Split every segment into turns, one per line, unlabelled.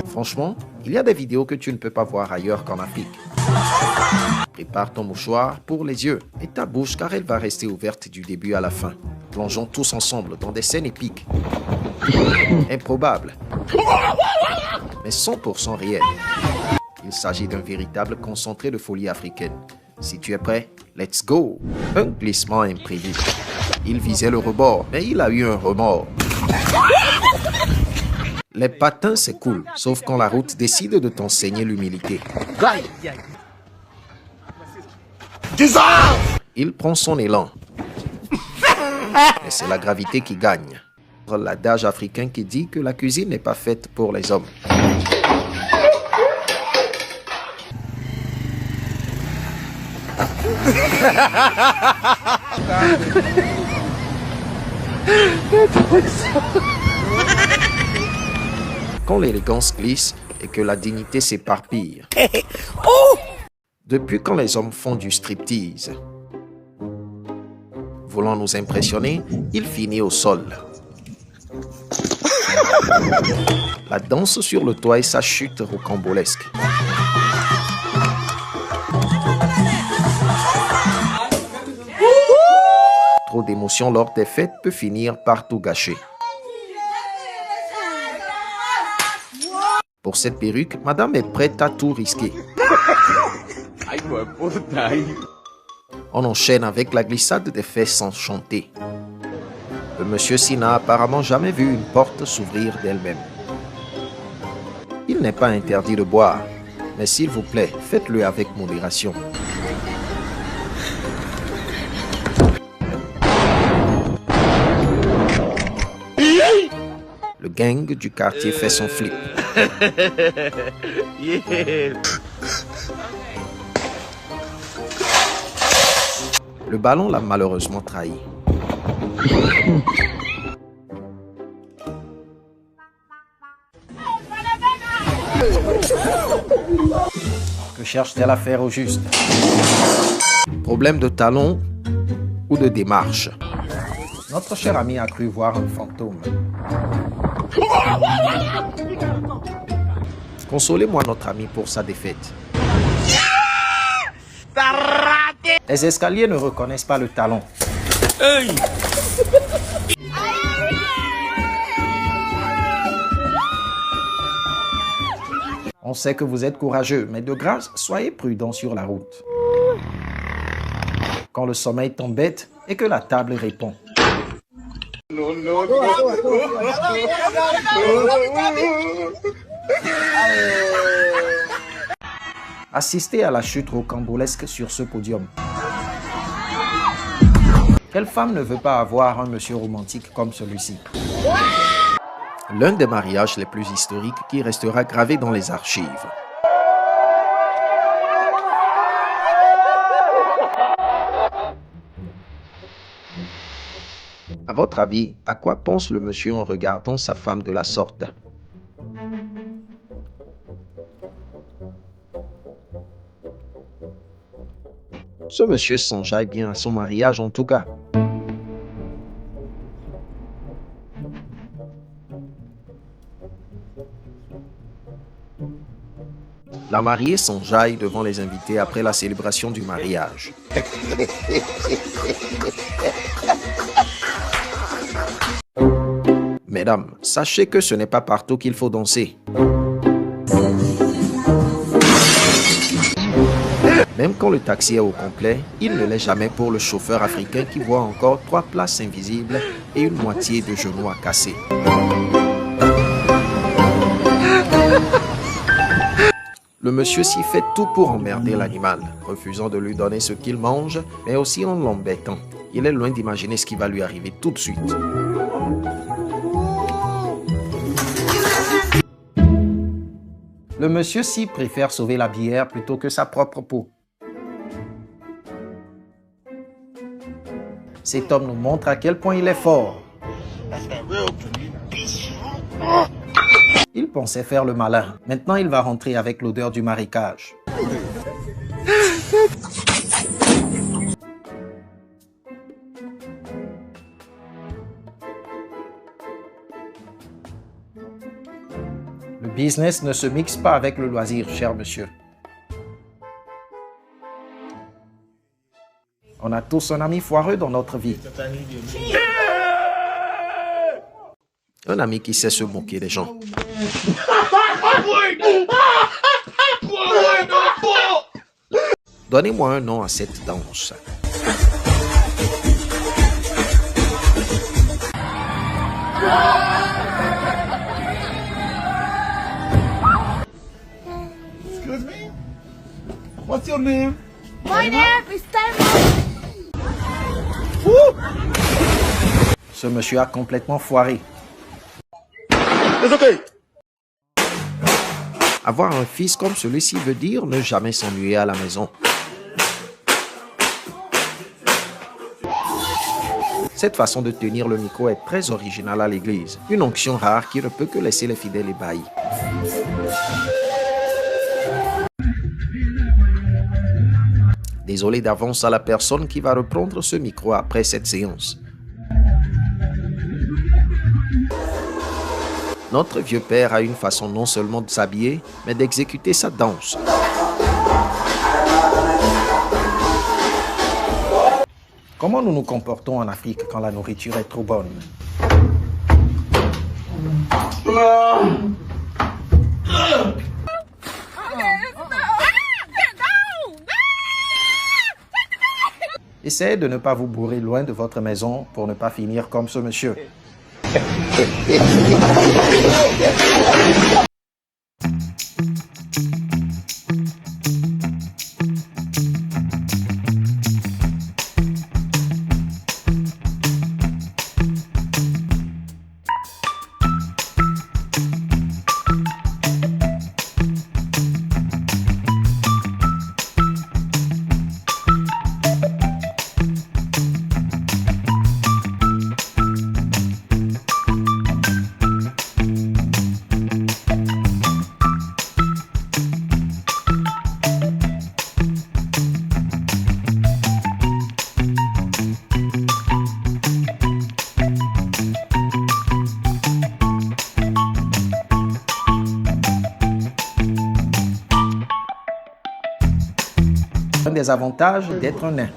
Franchement, il y a des vidéos que tu ne peux pas voir ailleurs qu'en Afrique. Prépare ton mouchoir pour les yeux et ta bouche car elle va rester ouverte du début à la fin. Plongeons tous ensemble dans des scènes épiques. Improbables, mais 100% réelles. Il s'agit d'un véritable concentré de folie africaine. Si tu es prêt, let's go! Un glissement imprévu. Il visait le rebord, mais il a eu un remords. Les patins, c'est cool, sauf quand la route décide de t'enseigner l'humilité. Il prend son élan. Mais c'est la gravité qui gagne. L'adage africain qui dit que la cuisine n'est pas faite pour les hommes. Quand l'élégance glisse et que la dignité s'éparpille. Depuis quand les hommes font du striptease? Voulant nous impressionner, il finit au sol. La danse sur le toit et sa chute rocambolesque. Trop d'émotion lors des fêtes peut finir par tout gâcher. Pour cette perruque, madame est prête à tout risquer. On enchaîne avec la glissade des fesses enchantées. Le monsieur Sy n'a apparemment jamais vu une porte s'ouvrir d'elle-même. Il n'est pas interdit de boire, mais s'il vous plaît, faites-le avec modération. Le gang du quartier fait son flip. Le ballon l'a malheureusement trahi. Que cherche-t-elle à faire au juste? Problème de talon ou de démarche? Notre cher ami a cru voir un fantôme. Consolez-moi notre ami pour sa défaite. Les escaliers ne reconnaissent pas le talon. Hey! On sait que vous êtes courageux, mais de grâce, soyez prudents sur la route. Quand le sommeil t'embête et que la table répond. Assistez à la chute rocambolesque sur ce podium. Quelle femme ne veut pas avoir un monsieur romantique comme celui-ci? L'un des mariages les plus historiques qui restera gravé dans les archives. À votre avis, à quoi pense le monsieur en regardant sa femme de la sorte? Ce monsieur s'enjaille bien à son mariage en tout cas. La mariée s'enjaille devant les invités après la célébration du mariage. Mesdames, sachez que ce n'est pas partout qu'il faut danser. Même quand le taxi est au complet, il ne l'est jamais pour le chauffeur africain qui voit encore 3 places invisibles et une moitié de genoux à casser. Le monsieur s'y fait tout pour emmerder l'animal, refusant de lui donner ce qu'il mange, mais aussi en l'embêtant. Il est loin d'imaginer ce qui va lui arriver tout de suite. Le monsieur Sy préfère sauver la bière plutôt que sa propre peau. Cet homme nous montre à quel point il est fort. Il pensait faire le malin. Maintenant, il va rentrer avec l'odeur du marécage. Le business ne se mixe pas avec le loisir, cher monsieur. On a tous un ami foireux dans notre vie. Un ami qui sait se moquer des gens. Donnez-moi un nom à cette danse.
Excuse me? What's your name?
My name is Simon.
Ce monsieur a complètement foiré.
It's okay.
Avoir un fils comme celui-ci veut dire ne jamais s'ennuyer à la maison. Cette façon de tenir le micro est très originale à l'église. Une onction rare qui ne peut que laisser les fidèles ébahis. Désolé d'avance à la personne qui va reprendre ce micro après cette séance. Notre vieux père a une façon non seulement de s'habiller, mais d'exécuter sa danse. Comment nous nous comportons en Afrique quand la nourriture est trop bonne? Essayez de ne pas vous bourrer loin de votre maison pour ne pas finir comme ce monsieur. Un des avantages d'être un nain.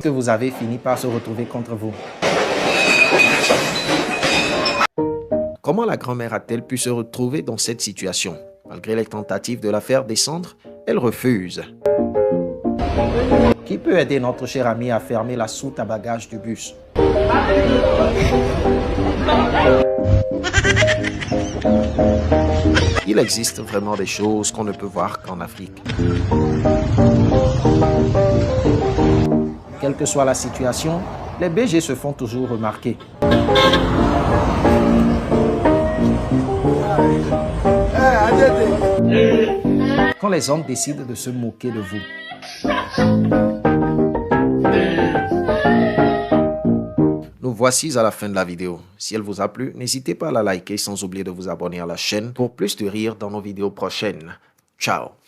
Que vous avez fini par se retrouver contre vous. Comment la grand-mère a-t-elle pu se retrouver dans cette situation? Malgré les tentatives de la faire descendre, elle refuse. Qui peut aider notre cher ami à fermer la soute à bagages du bus? Il existe vraiment des choses qu'on ne peut voir qu'en Afrique. Quelle que soit la situation, les BG se font toujours remarquer. Quand les hommes décident de se moquer de vous. Nous voici à la fin de la vidéo. Si elle vous a plu, n'hésitez pas à la liker sans oublier de vous abonner à la chaîne pour plus de rire dans nos vidéos prochaines. Ciao!